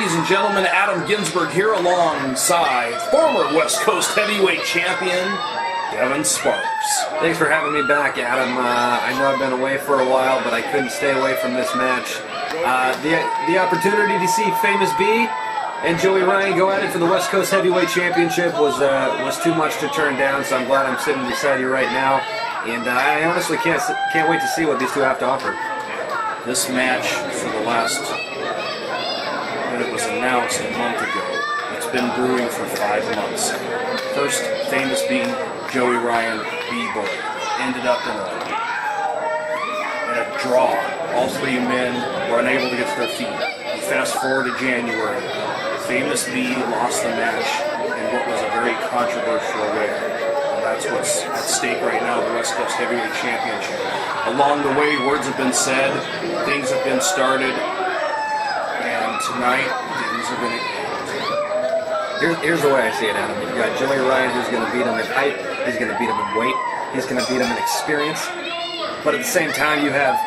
Ladies and gentlemen, Adam Ginsberg here alongside former West Coast heavyweight champion, Devin Sparks. Thanks for having me back, Adam. I know I've been away for a while, but I couldn't stay away from this match. The opportunity to see Famous B and Joey Ryan go at it for the West Coast Heavyweight Championship was too much to turn down, so I'm glad I'm sitting beside you right now. And I honestly can't wait to see what these two have to offer. This match for the last, when it was announced a month ago, it's been brewing for 5 months. First, Famous B, Joey Ryan, B-Boy, ended up in a draw. All three men were unable to get to their feet. Fast forward to January, Famous B lost the match in what was a very controversial way. And that's what's at stake right now, the West Coast Heavyweight Championship. Along the way, words have been said, things have been started, and tonight, things are going to end. Here's the way I see it, Adam. You've got Joey Ryan, who's going to beat him in height, he's going to beat him in weight, he's going to beat him in experience. But at the same time, you have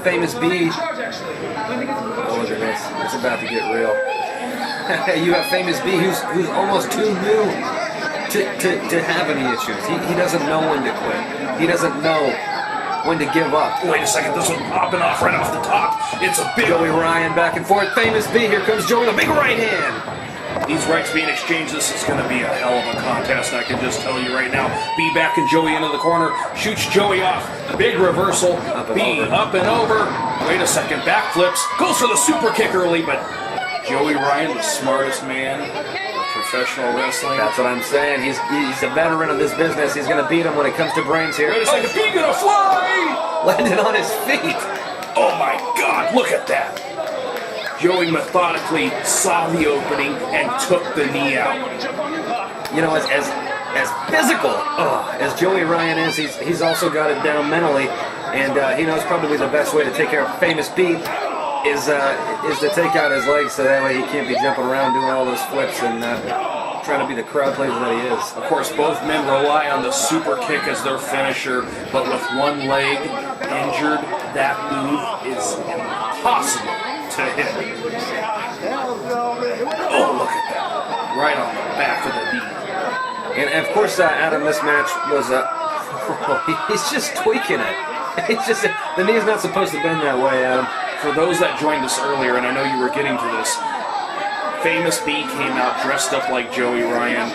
Famous B. Oh, look at this. It's about to get real. You have Famous B, who's almost too new to have any issues. He doesn't know when to quit. He doesn't know when to give up. Wait a second, this one's popping off right off the top. It's a big Joey Ryan back and forth. Famous B, here comes Joey with a big right hand. These rights being exchanged, this is going to be a hell of a contest, I can just tell you right now. B backing Joey into the corner, shoots Joey off. Big reversal, B up and over. Wait a second, backflips, goes for the super kick early, but Joey Ryan, the smartest man of professional wrestling. That's what I'm saying. He's a veteran of this business. He's going to beat him when it comes to brains here. Wait a second, B gonna fly! Landed on his feet. Oh my God, look at that. Joey methodically saw the opening and took the knee out. You know, as physical as Joey Ryan is, he's also got it down mentally, and he knows probably the best way to take care of Famous B is to take out his legs so that way he can't be jumping around doing all those flips and trying to be the crowd pleaser that he is. Of course, both men rely on the super kick as their finisher, but with one leg injured, that move is impossible to hit. Oh, look at that. Right on the back of the knee. And of course, Adam, this match was, he's just tweaking it. It's just, the knee's not supposed to bend that way, Adam. For those that joined us earlier, and I know you were getting to this, Famous B came out dressed up like Joey Ryan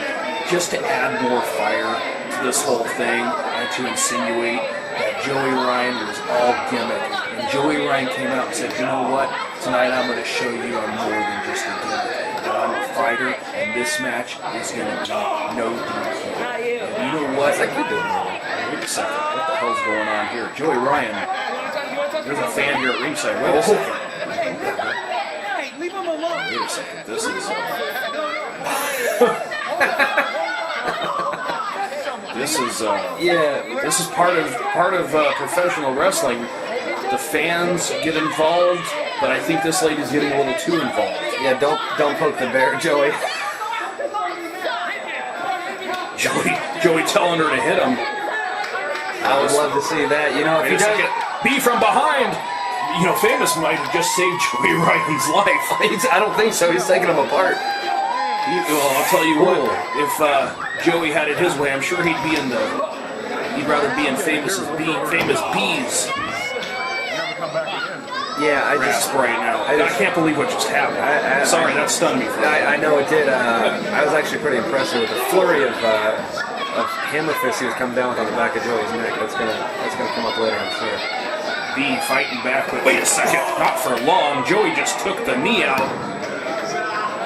just to add more fire to this whole thing and to insinuate that Joey Ryan was all gimmick. And Joey Ryan came out and said, you know what? Tonight I'm going to show you I'm more than just a gimmick. That I'm a fighter, and this match is going to be no DQ. And you know what? Wait a second. What the hell's going on here? Joey Ryan. There's a fan here at ringside. Wait a second. Hey, leave him alone. Wait a second. This is... This is part of professional wrestling. The fans get involved, but I think this lady's getting a little too involved. Yeah, don't poke the bear, Joey. Joey telling her to hit him. I would love to see that. You know, if he does B from behind, you know, Famous might have just saved Joey Ryan's life. I don't think so. He's taking him apart. Well, I'll tell you what. If Joey had it his way, I'm sure he'd rather be in Famous B's. Yeah, I just right now. I can't believe what just happened. Sorry, that stunned me. I know it did. I was actually pretty impressed with the flurry of hammer fists he was coming down with on the back of Joey's neck. That's gonna come up later, I'm sure. B fighting back, but wait a second, not for long. Joey just took the knee out.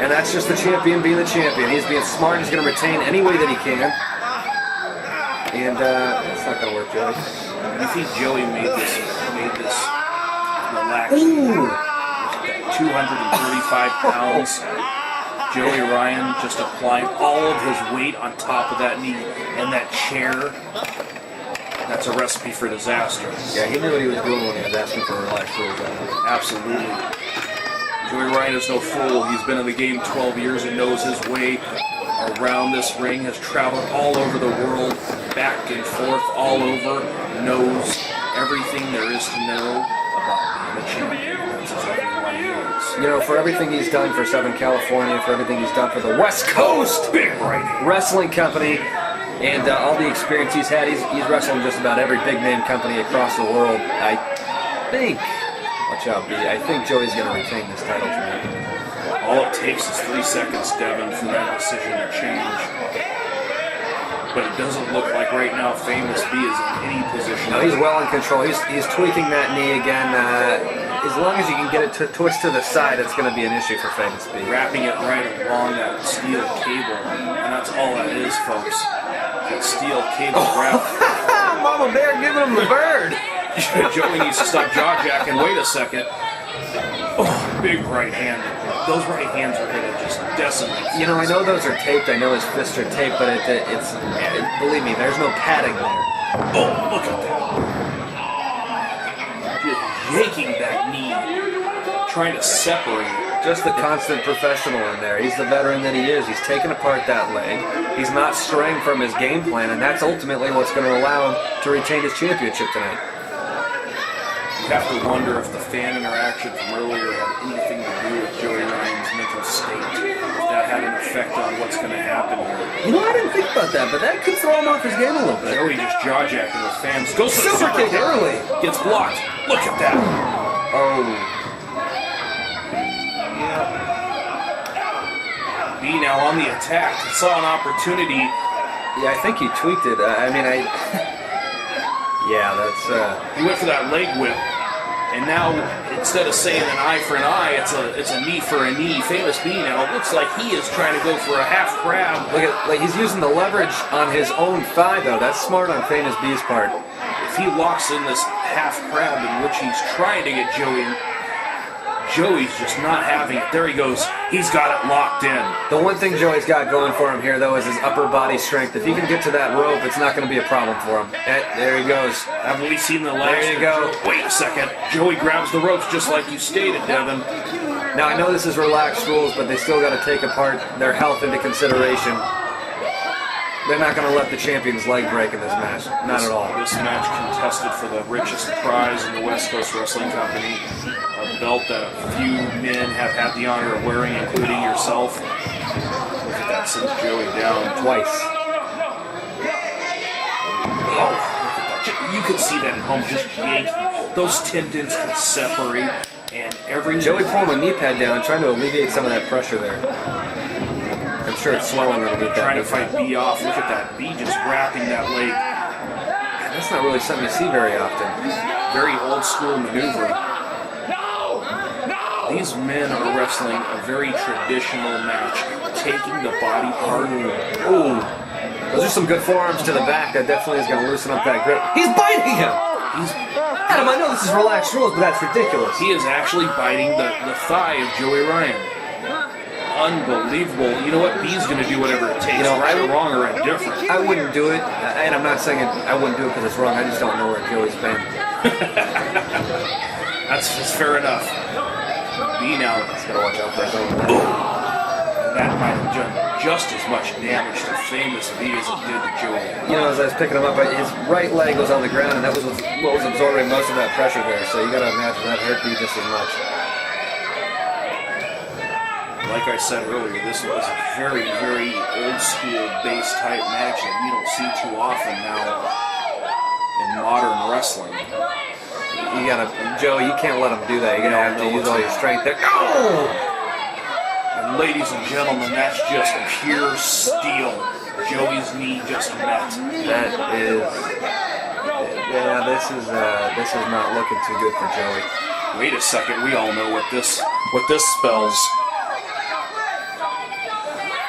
And that's just the champion being the champion. He's being smart. He's going to retain any way that he can. And it's not going to work, Joey. You think Joey made this relax? 235 pounds. Joey Ryan just applying all of his weight on top of that knee and that chair. That's a recipe for disaster. Yeah, he knew what he was doing when he was asking for a relaxed rules. Absolutely. Joey Ryan is no fool. He's been in the game 12 years and knows his way around this ring, has traveled all over the world, back and forth all over, knows everything there is to know about being the champion. That's as everyone knows. You know, for everything he's done for Southern California, for everything he's done for the West Coast Big right hand. Wrestling Company, and all the experience he's had, he's wrestled just about every big name company across the world. I think, watch out, B, I think Joey's going to retain this title tonight. All it takes is 3 seconds, Devin, for that decision to change. But it doesn't look like right now Famous B is in any position. No, he's well in control. He's tweaking that knee again. As long as you can get it to twist to the side, it's going to be an issue for Famous B. Wrapping it right along that steel cable. And that's all that is, folks. That steel cable wrap. Mama Bear giving him the bird. Joey needs to stop jaw jacking. Wait a second. Oh, big right hand. Those right hands are going to just decimate. You know, I know those are taped. I know his fists are taped, but it's believe me, there's no padding there. Oh, look at that. Just yanking that knee. Trying to separate it. Just the constant professional in there. He's the veteran that he is. He's taken apart that leg. He's not straying from his game plan, and that's ultimately what's going to allow him to retain his championship tonight. You have to wonder if the fan interaction from earlier had anything to do with Joey Ryan's mental state. If that had an effect on what's going to happen here. You know, I didn't think about that, but that could throw him off his game a little bit. Joey just jaw jacking with fans. Goes for the Super kick early. Gets blocked. Look at that. Oh. B now on the attack. Saw an opportunity. Yeah, I think he tweaked it. Yeah, that's. He went for that leg whip. And now, instead of saying an eye for an eye, it's a knee for a knee. Famous B now, it looks like he is trying to go for a half crab. Look at, like, he's using the leverage on his own thigh, though. That's smart on Famous B's part. If he locks in this half crab in which he's trying to get Joey's just not having it. There he goes. He's got it locked in. The one thing Joey's got going for him here, though, is his upper body strength. If he can get to that rope, it's not going to be a problem for him. There he goes. Have we seen the legs? There you go. Wait a second. Joey grabs the ropes just like you stated, Devin. Now, I know this is relaxed rules, but they still got to take apart their health into consideration. They're not going to let the champion's leg break in this match. Not at all. This match contested for the richest prize in the West Coast Wrestling Company. A belt that a few men have had the honor of wearing, including yourself. Look at that, sends Joey down Twice. Oh, you could see that at home, just yanking. Those tendons can separate, and every Joey pulling a knee pad down and trying to alleviate some of that pressure there. I'm sure it's swelling underneath that. Trying to fight B off. Look at that. B just wrapping that leg. That's not really something you see very often. Very old school maneuver. These men are wrestling a very traditional match, taking the body part. Ooh. Those are some good forearms to the back. That definitely is going to loosen up that grip. He's biting him! Adam, I know this is relaxed rules, but that's ridiculous. He is actually biting the thigh of Joey Ryan. Unbelievable. You know what? B's going to do whatever it takes, right or wrong or indifferent. I wouldn't do it, and I'm not saying I wouldn't do it because it's wrong. I just don't know where Joey's been. That's fair enough. B now. He's got to watch out for his own leg. That might have done just as much damage to Famous B as it did to Joey. You know, as I was picking him up, his right leg was on the ground, and that was what was absorbing most of that pressure there. So you got to imagine that hurt B just as much. Like I said earlier, this was a very, very old school base type match that you don't see too often now in modern wrestling. You gotta, Joe, you can't let him do that. You're gonna have to use all your strength there. Oh! And ladies and gentlemen, that's just pure steel. Joey's knee just met. That is, yeah, this is not looking too good for Joey. Wait a second, we all know what this spells.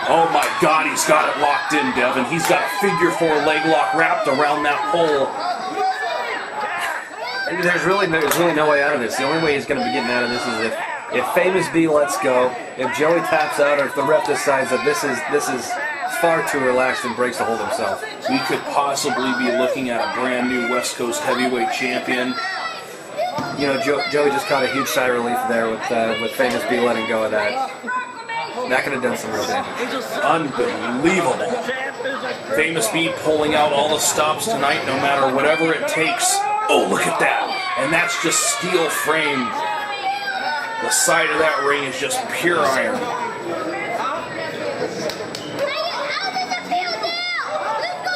Oh my God, he's got it locked in, Devin. He's got a figure four leg lock wrapped around that pole. There's really no way out of this. The only way he's going to be getting out of this is if Famous B lets go, if Joey taps out, or if the ref decides that this is far too relaxed and breaks the hold himself. We could possibly be looking at a brand new West Coast heavyweight champion. You know, Joey just caught a huge sigh of relief there with Famous B letting go of that. That could have done some real damage. Unbelievable. Famous B pulling out all the stops tonight, no matter whatever it takes. Oh, look at that. and that's just steel frame. The side of that ring is just pure iron.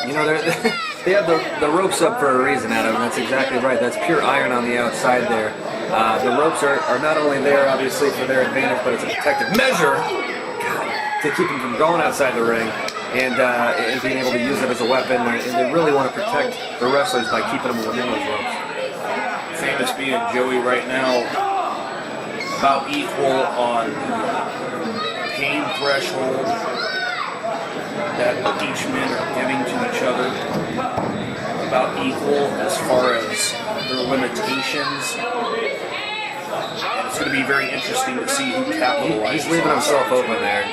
You know, they have the ropes up for a reason, Adam. That's exactly right. That's pure iron on the outside there. The ropes are not only there, obviously, for their advantage, but it's a protective measure to keep them from going outside the ring and being able to use it as a weapon. And they really want to protect the wrestlers by keeping them within those ropes. Famous B and Joey right now about equal on the pain threshold that each men are giving to each other, about equal as far as their limitations. And it's going to be very interesting to see who capitalizes. He's leaving himself open there.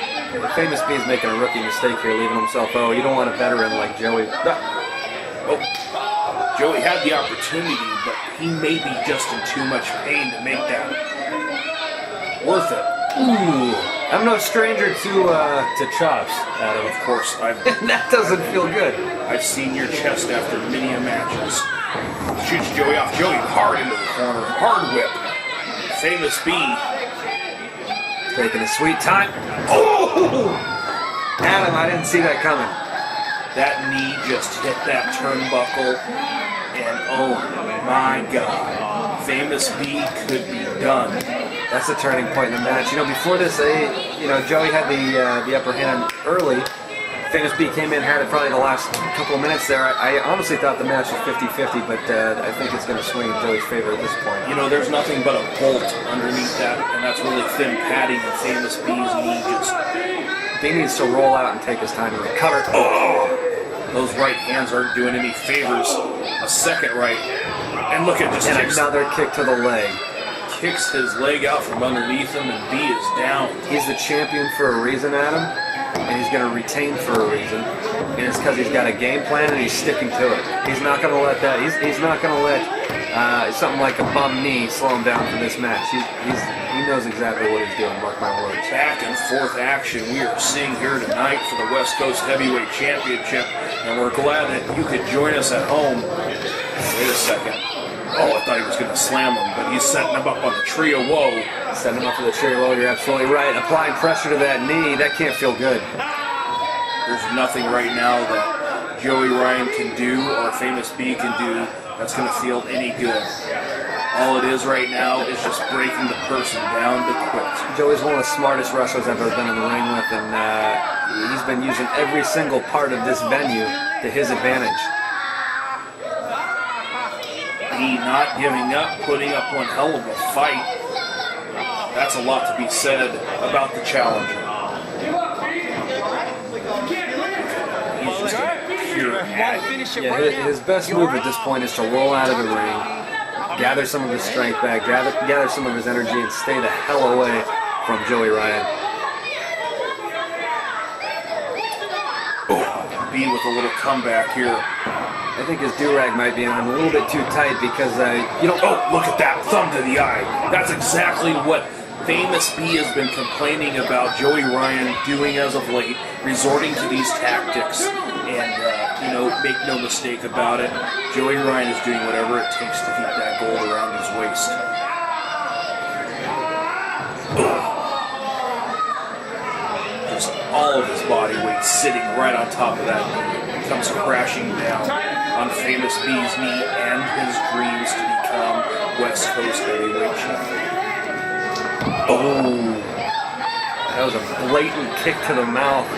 Famous B is making a rookie mistake here, leaving himself open. You don't want a veteran like Joey. Oh, Joey had the opportunity, but he may be just in too much pain to make that worth it. Ooh, I'm no stranger to chops, Adam. Of course, that doesn't feel good. I've seen your chest after many a matches. Shoots Joey off. Joey hard into the corner. Hard whip. Famous B. Taking a sweet time. Oh! Adam, I didn't see that coming. That knee just hit that turnbuckle. And oh my God. Famous B could be done. That's the turning point in the match. You know, before this, Joey had the upper hand early. Famous B came in, had it probably the last couple of minutes there. I honestly thought the match was 50-50, but I think it's going to swing in Joey's favor at this point. You know, there's nothing but a bolt underneath that, and that's really thin padding, and Famous B's knee just... He needs to roll out and take his time to recover. Oh! Those right hands aren't doing any favors. A second right, and look at this. And another kick to the leg. Kicks his leg out from underneath him, and B is down. He's the champion for a reason, Adam, and he's going to retain for a reason, and it's because he's got a game plan and he's sticking to it. He's not going to let that. He's not going to let something like a bum knee slow him down for this match. He knows exactly what he's doing. Mark my words. Back and forth action we are seeing here tonight for the West Coast Heavyweight Championship, and we're glad that you could join us at home. Wait a second. Oh, I thought he was going to slam him, but he's setting him up on the tree of woe. Setting him up for the tree of woe, you're absolutely right. Applying pressure to that knee, that can't feel good. There's nothing right now that Joey Ryan can do or Famous B can do that's going to feel any good. All it is right now is just breaking the person down to quit. Joey's one of the smartest wrestlers I've ever been in the ring with, and he's been using every single part of this venue to his advantage. He not giving up, putting up one hell of a fight. That's a lot to be said about the challenger. He's just a pure addict. Yeah, his best move at this point is to roll out of the ring, gather some of his strength back, gather some of his energy, and stay the hell away from Joey Ryan. B with a little comeback here. I think his do-rag might be on a little bit too tight because, oh, look at that thumb to the eye. That's exactly what Famous B has been complaining about Joey Ryan doing as of late, resorting to these tactics. And, make no mistake about it, Joey Ryan is doing whatever it takes to keep that gold around his waist. Just all of his body weight sitting right on top of that knee. Comes crashing down on Famous B's knee and his dreams to become West Coast Heavyweight Champion. Oh, that was a blatant kick to the mouth.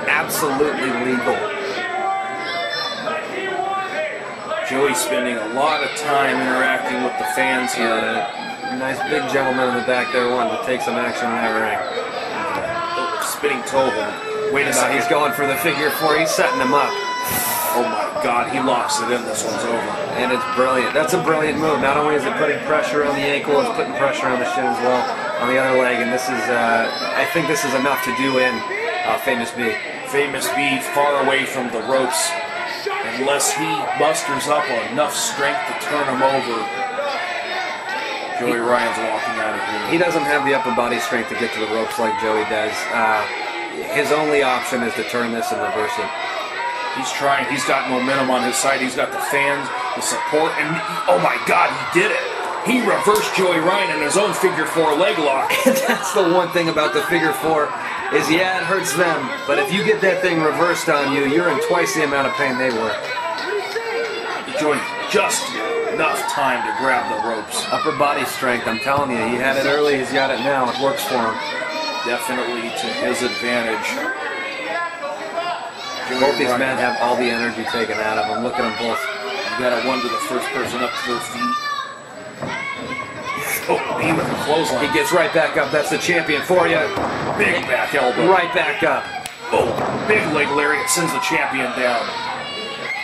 Absolutely legal. Joey spending a lot of time interacting with the fans here. Nice big gentleman in the back there wanting to take some action in that ring. Spinning toe hold. Wait a second. He's going for the figure four. He's setting him up. Oh my God, he locks it in. This one's over. And it's brilliant. That's a brilliant move. Not only is it putting pressure on the ankle, it's putting pressure on the shin as well, on the other leg. And this is, I think this is enough to do in Famous B. Famous B far away from the ropes. Unless he musters up enough strength to turn him over, Joey Ryan's walking out of here. He doesn't have the upper body strength to get to the ropes like Joey does. His only option is to turn this and reverse it. He's trying. He's got momentum on his side. He's got the fans, the support, and oh my God, he did it. He reversed Joey Ryan in his own figure 4 leg lock. That's the one thing about the figure 4 is, yeah, it hurts them, but if you get that thing reversed on you, you're in twice the amount of pain they were. Joey just enough time to grab the ropes. Upper body strength, I'm telling you. He had it early, he's got it now. It works for him. Definitely to his advantage. Both these men have all the energy taken out of them. Look at them both. You got to wonder the first person up to their feet. Oh, he with the clothesline. He gets right back up. That's the champion for you. Big back elbow. Right back up. Oh, big leg lariat sends the champion down.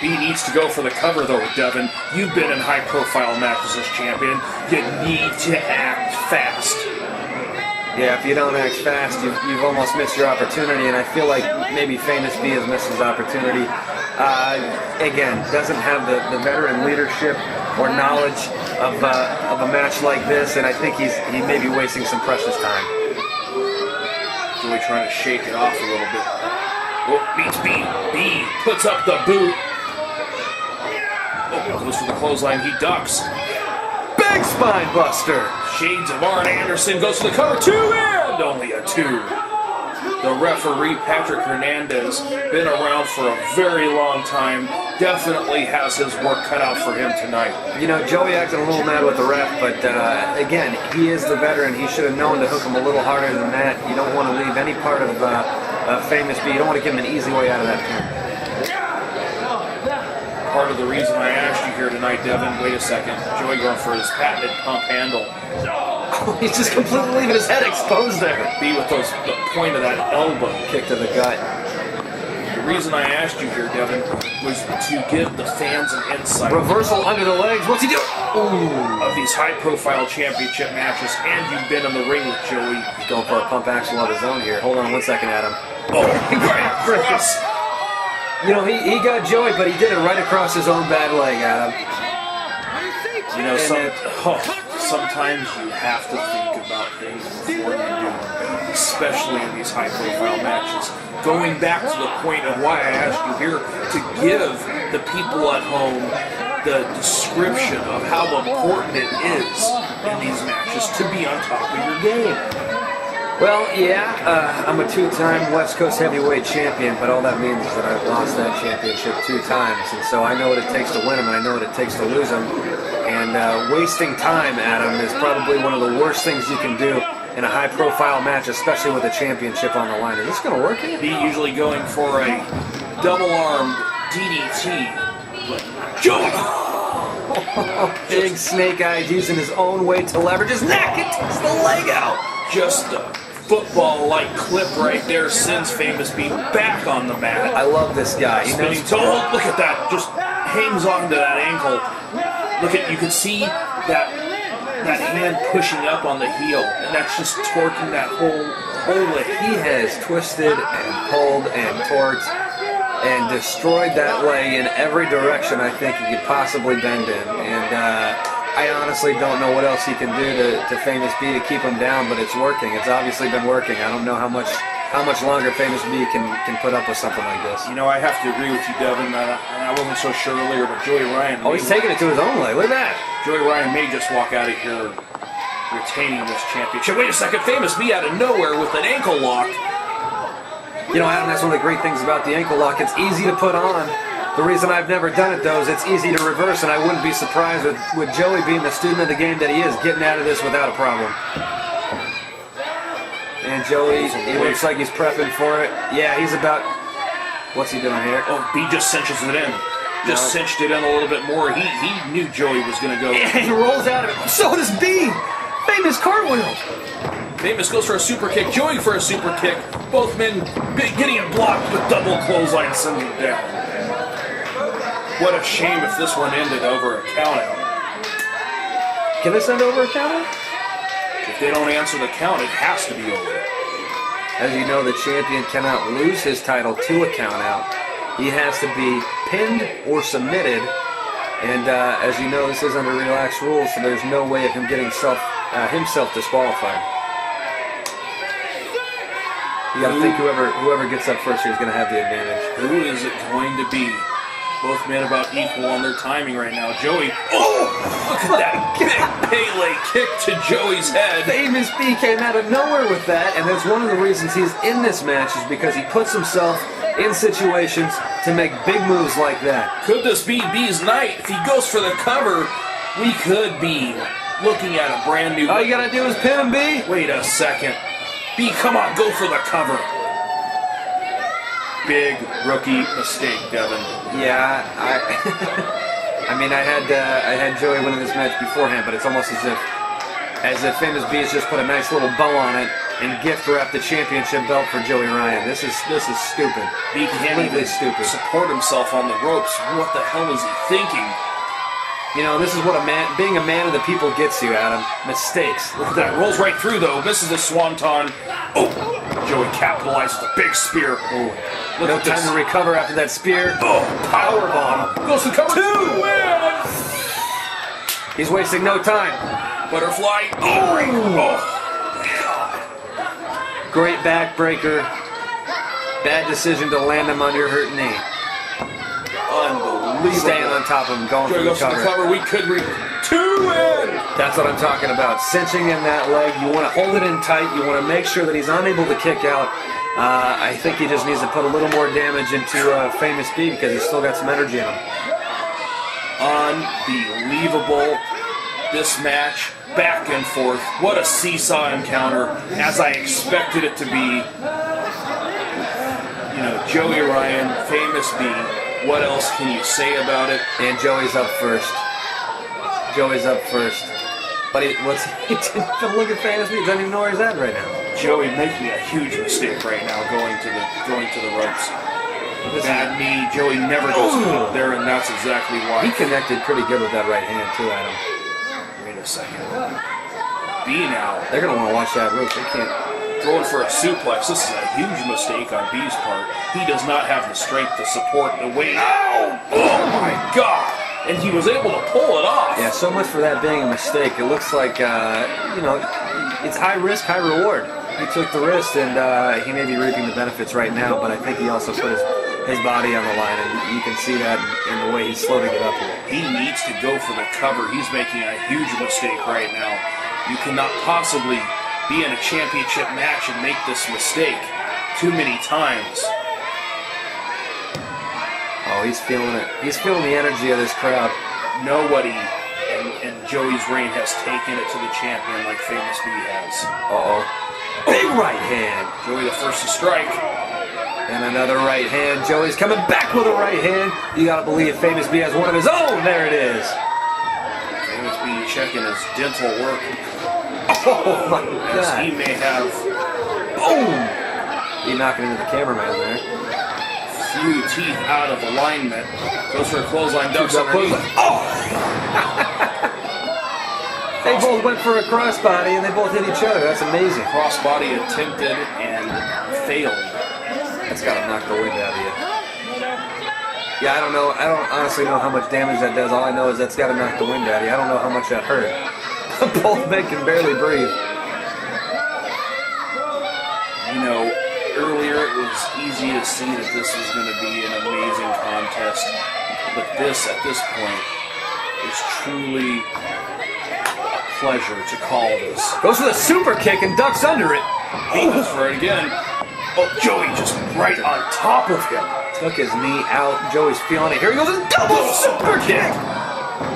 B needs to go for the cover though, Devin. You've been in high-profile matches as champion. You need to act fast. Yeah, if you don't act fast, you've almost missed your opportunity, and I feel like maybe Famous B has missed his opportunity. Again, doesn't have the veteran leadership or knowledge of a match like this, and I think he may be wasting some precious time. Really trying to shake it off a little bit. Oh, meets B. B puts up the boot. Oh, goes for the clothesline. He ducks. Big spine buster. Shades of Arn Anderson goes for the cover. 2 and only a 2. The referee, Patrick Hernandez, been around for a very long time. Definitely has his work cut out for him tonight. You know, Joey acted a little mad with the ref, but again, he is the veteran. He should have known to hook him a little harder than that. You don't want to leave any part of Famous B. You don't want to give him an easy way out of that pin. Part of the reason I asked you here tonight, Devin, wait a second. Joey going for his patented pump handle. He's just completely leaving his head exposed there. B with the point of that elbow. Kick to the gut. The reason I asked you here, Devin, was to give the fans an insight. Reversal under the legs. What's he doing? Ooh. Of these high-profile championship matches, and you've been in the ring with Joey. He's going for a pump action of his own here. Hold on 1 second, Adam. Oh, right across. You know, he got Joey, but he did it right across his own bad leg, Adam. You know, sometimes you have to think about things before you do them, especially in these high-profile matches. Going back to the point of why I asked you here, to give the people at home the description of how important it is in these matches to be on top of your game. Well, yeah, I'm a 2-time West Coast heavyweight champion, but all that means is that I've lost that championship 2 times, and so I know what it takes to win them, and I know what it takes to lose them. And wasting time, Adam, is probably one of the worst things you can do in a high-profile match, especially with a championship on the line. Is this going to work here? Be usually going for a double-armed DDT, but Joey! Big snake eyes using his own weight to leverage his neck. It takes the leg out. Just a football-like clip right there sends Famous B back on the mat. I love this guy. Spinning toe. Look at that. Just hangs on to that ankle. Look at, you can see that hand pushing up on the heel, and that's just torquing that whole leg. He has twisted and pulled and torqued and destroyed that leg in every direction I think he could possibly bend in. And I honestly don't know what else he can do to Famous B to keep him down, but it's working. It's obviously been working. I don't know how much longer Famous B can put up with something like this. You know, I have to agree with you, Devin, and I wasn't so sure earlier, but Joey Ryan... Oh, he's taking it to his own leg. Look at that. Joey Ryan may just walk out of here retaining this championship. Wait a second, Famous B out of nowhere with an ankle lock. You know, Adam, that's one of the great things about the ankle lock. It's easy to put on. The reason I've never done it, though, is it's easy to reverse, and I wouldn't be surprised with Joey being the student of the game that he is, getting out of this without a problem. And Joey, he looks like he's prepping for it. Yeah, he's about... What's he doing here? Oh, B just cinches it in. Just cinched it in a little bit more. He knew Joey was going to go. Yeah, he rolls out of it. So does B. Famous cartwheels. Famous goes for a super kick. Joey for a super kick. Both men getting it blocked, but double clothesline sends him down. What a shame if this one ended over a countout. Can this end over a countout? If they don't answer the count, it has to be over. As you know, the champion cannot lose his title to a countout. He has to be pinned or submitted. And as you know, this is under relaxed rules, so there's no way of him getting himself disqualified. You got to think whoever gets up first here is going to have the advantage. Who is it going to be? Both men about equal on their timing right now. Joey, look at that big Pele kick to Joey's head. Famous B came out of nowhere with that, and that's one of the reasons he's in this match is because he puts himself in situations to make big moves like that. Could this be B's night? If he goes for the cover, we could be looking at a brand new... All you gotta do is pin him, B. Wait a second. B, come on, go for the cover. Big rookie mistake, Devin. Yeah, I mean, I had Joey winning this match beforehand, but it's almost as if Famous B has just put a nice little bow on it and gift wrapped the championship belt for Joey Ryan. This is stupid. B can't even stupid. support himself on the ropes. What the hell is he thinking? You know, this is what being a man of the people gets you, Adam. Mistakes. Look at that. Rolls right through, though. Misses the swanton. Oh! Joey capitalizes with a big spear. Oh. Look No at time this. to recover after that spear. Oh, powerbomb. Goes to cover 2. Win. He's wasting no time. Butterfly. Oh. Great backbreaker. Bad decision to land him on your hurt knee. Unbelievable. Staying on top of him, going Joey for the goes to the cover. cover. We could reach 2 in. That's what I'm talking about. Cinching in that leg. You want to hold it in tight. You want to make sure that he's unable to kick out. I think he just needs to put a little more damage into Famous B because he's still got some energy in him. Unbelievable. This match, back and forth. What a seesaw encounter, as I expected it to be. You know, Joey Ryan, Famous B. What else can you say about it? And Joey's up first. Joey's up first. But look at Famous B. He doesn't even know where he's at right now. Joey making a huge mistake right now, going to the ropes. Bad knee. Joey never goes up there, and that's exactly why. He connected pretty good with that right hand too, Adam. Wait a second. B now They're gonna want to watch that rope. They can't. going for a suplex. This is a huge mistake on B's part. He does not have the strength to support the weight. Ow! Oh my God! And he was able to pull it off. Yeah, so much for that being a mistake. It looks like it's high risk, high reward. He took the risk, and he may be reaping the benefits right now. But I think he also put his body on the line, and you can see that in the way he's slow to get up here. He needs to go for the cover. He's making a huge mistake right now. You cannot possibly be in a championship match and make this mistake too many times. Oh, he's feeling it. He's feeling the energy of this crowd. Nobody in Joey's reign has taken it to the champion like Famous B has. Uh-oh. Big right hand. Joey the first to strike. And another right hand. Joey's coming back with a right hand. You gotta believe Famous B has one of his own. There it is. Famous B checking his dental work. Oh my As God. he may have Boom. He knocking into the cameraman there. few teeth out of alignment. Goes for a clothesline, ducks underneath. They both went for a crossbody and they both hit each other. That's amazing. Crossbody attempted and failed. That's gotta knock the wind out of you. Yeah, I don't know. I don't honestly know how much damage that does. All I know is that's gotta knock the wind out of you. I don't know how much that hurt. Both men can barely breathe. You know, earlier it was easy to see that this was going to be an amazing contest, but this, at this point, is truly a pleasure to call this. Goes for the super kick and ducks under it. He goes for it again. Oh, Joey just right on top of him. Took his knee out. Joey's feeling it. Here he goes, a double super kick.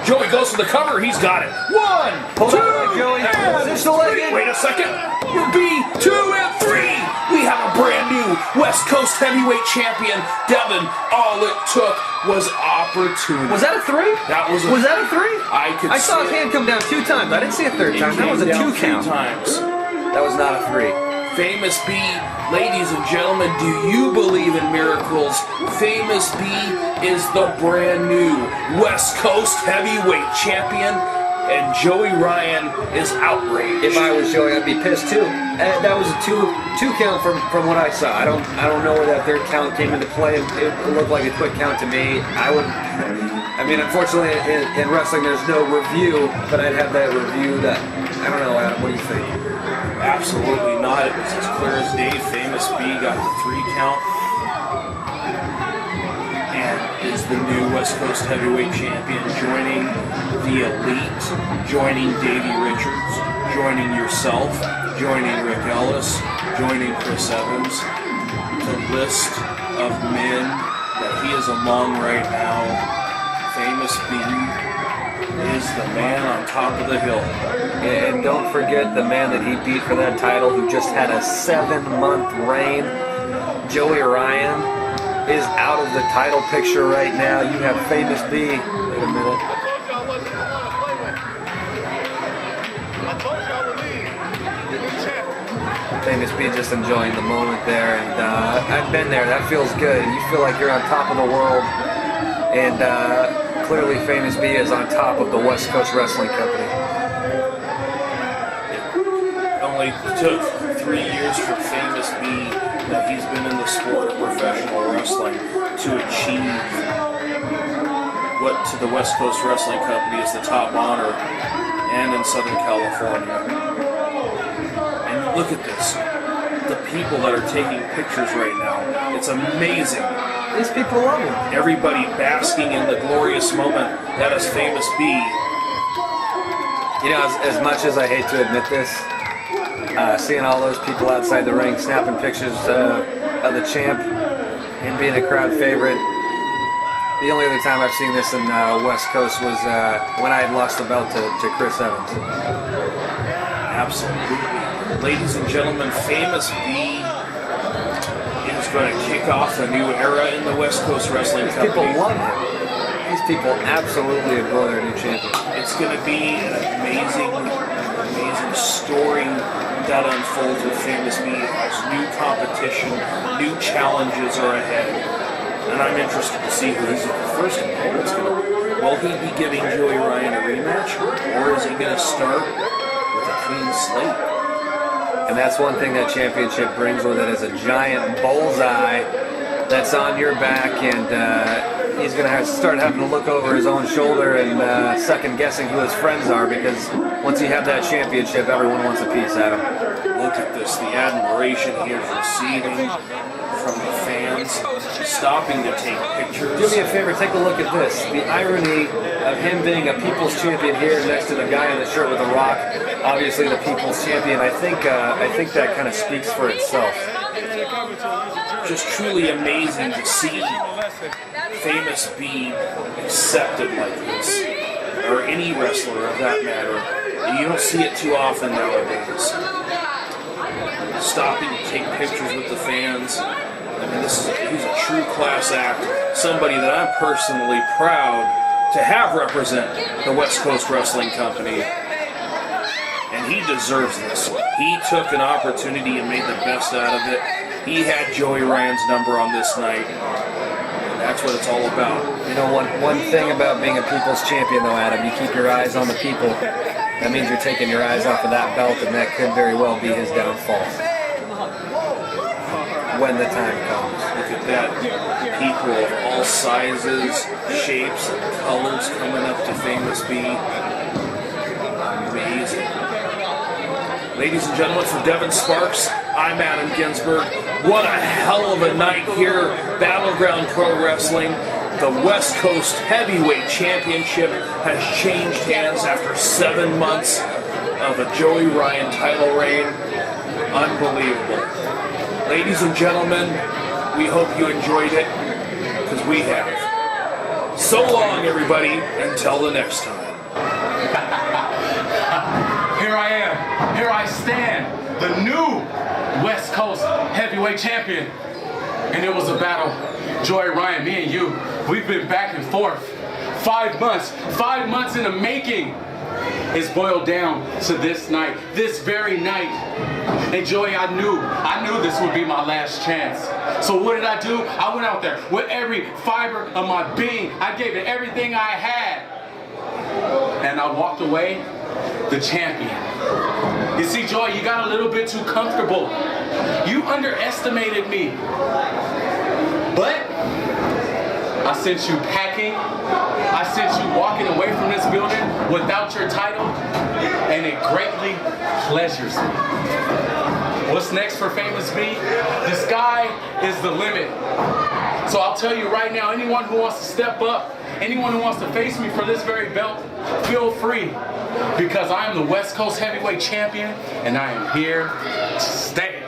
Joey goes for the cover. He's got it. 1, Hold 2, on, Joey. and Cinch the leg in. wait a second. We're B, 2, and 3. We have a brand new West Coast heavyweight champion, Devin. All it took was opportunity. Was that a 3? That was a- Was that a 3? I saw his see it. hand come down 2 times. I didn't see a third It time. That was a came 2 down 3 count. times. That was not a 3. Famous B, ladies and gentlemen, do you believe in miracles? Famous B is the brand new West Coast heavyweight champion, and Joey Ryan is outraged. If I was Joey, I'd be pissed too. That was a two count from what I saw. I don't know where that third count came into play. It looked like a quick count to me. I mean, unfortunately, in wrestling, there's no review, but I'd have that reviewed. I don't know, Adam. What do you think? Absolutely not. It was as clear as day. Famous B got the 3 count and is the new West Coast Heavyweight Champion, joining the Elite, joining Davey Richards, joining yourself, joining Rick Ellis, joining Chris Evans. The list of men that he is among right now, Famous B is the man on top of the hill. And don't forget the man that he beat for that title, who just had a 7-month reign. Joey Ryan is out of the title picture right now. You have Famous B. Wait a minute. Famous B just enjoying the moment there, and I've been there. That feels good. You feel like you're on top of the world, and clearly Famous B is on top of the West Coast Wrestling Company. It only took 3 years for Famous B, that he's been in the sport of professional wrestling, to achieve what to the West Coast Wrestling Company is the top honor, and in Southern California. And look at this. The people that are taking pictures right now. It's amazing. These people love him. Everybody basking in the glorious moment that is Famous B. You know, as much as I hate to admit this, seeing all those people outside the ring snapping pictures of the champ and being a crowd favorite, the only other time I've seen this in West Coast was when I had lost the belt to Chris Evans. Absolutely. Ladies and gentlemen, Famous B is going to kick off a new era in the West Coast Wrestling Company. People love him. These people absolutely adore their new champion. It's going to be an amazing story that unfolds with Famous B as new competition, new challenges are ahead. And I'm interested to see who his first opponent's going to be. Will he be giving Joey Ryan a rematch, or is he going to start with a clean slate? And that's one thing that championship brings with it, is a giant bullseye that's on your back, and he's going to have to start having to look over his own shoulder and second guessing who his friends are, because once you have that championship, everyone wants a piece at him. Look at this, the admiration he is receiving from the fans, stopping to take pictures. Do me a favor, take a look at this. The irony of him being a People's Champion here next to the guy in the shirt with the rock, obviously the People's Champion. I think that kind of speaks for itself. Just truly amazing to see Famous B accepted like this, or any wrestler of that matter. You don't see it too often nowadays. Stopping to take pictures with the fans. I mean, he's a true class act. Somebody that I'm personally proud to have represent the West Coast Wrestling Company. And he deserves this. He took an opportunity and made the best out of it. He had Joey Ryan's number on this night. And that's what it's all about. You know, one thing about being a People's Champion, though, Adam, you keep your eyes on the people. That means you're taking your eyes off of that belt, and that could very well be his downfall when the time comes. Look at that. People of all sizes, shapes, and colors coming up to Famous B. Amazing. Ladies and gentlemen, for Devin Sparks, I'm Adam Ginsberg. What a hell of a night here. Battleground Pro Wrestling. The West Coast Heavyweight Championship has changed hands after 7 months of a Joey Ryan title reign. Unbelievable. Ladies and gentlemen, we hope you enjoyed it, because we have. So long, everybody, until the next time. Here I am. Here I stand. The new West Coast Heavyweight Champion. And it was a battle. Joey Ryan, me and you, we've been back and forth. 5 months. 5 months in the making. It's boiled down to this night. This very night. And Joey, I knew this would be my last chance. So what did I do? I went out there with every fiber of my being. I gave it everything I had. And I walked away the champion. You see, Joey, you got a little bit too comfortable. You underestimated me. But I sent you packing. I sent you walking away from this building without your title. And it greatly pleasures me. What's next for Famous B? The sky is the limit. So I'll tell you right now, anyone who wants to step up, anyone who wants to face me for this very belt, feel free. Because I am the West Coast Heavyweight Champion, and I am here to stay.